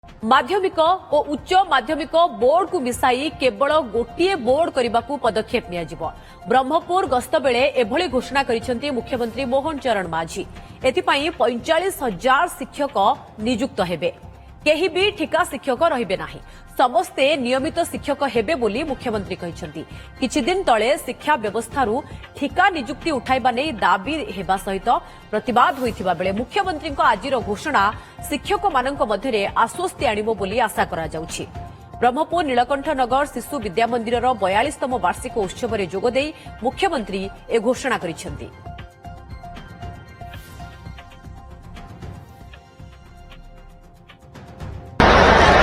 माध्यमिक और उच्च माध्यमिक बोर्ड को मिसाई केवल गोटे बोर्ड करने को पदक्षेप नियाजिब। ब्रह्मपुर गस्त बेले एभली घोषणा करिसेंती मुख्यमंत्री मोहन चरण माझी। एथिपाई 45,000 शिक्षक नियुक्त हेबे। केही भी ठिका शिक्षक रहिबे नाही। समस्ते नियमित शिक्षक हेबे बोली मुख्यमंत्री कहिसेंती। किछि दिन तळे शिक्षा व्यवस्थारू ठिका नियुक्ति उठाइबा नै दाबी हेबा सहित प्रतिवाद होइथिबा बेले मुख्यमंत्रीको आजिर घोषणा शिक्षक मानक मध्यरे आश्वस्ति आनिबो बोली आशा करा जाउछि। ब्रह्मपुर नीलकंठ नगर शिशु विद्या मंदिरर 42तम वार्षिक उत्सव में जोगदेई मुख्यमंत्री ए घोषणा करिसेंती।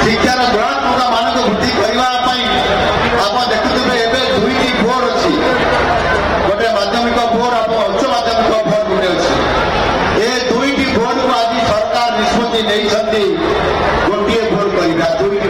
शिक्षार गुणात्मक मानक वृद्धि करने आप देखुए एवं दुईटी बोर्ड अच्छी गोटे माध्यमिक बोर्ड और उच्च माध्यमिक बोर्ड गोटे अच्छी। ये दुईटी बोर्ड को आज सरकार निष्पत्ति नहीं गोटे बोर्ड करवा दुईटी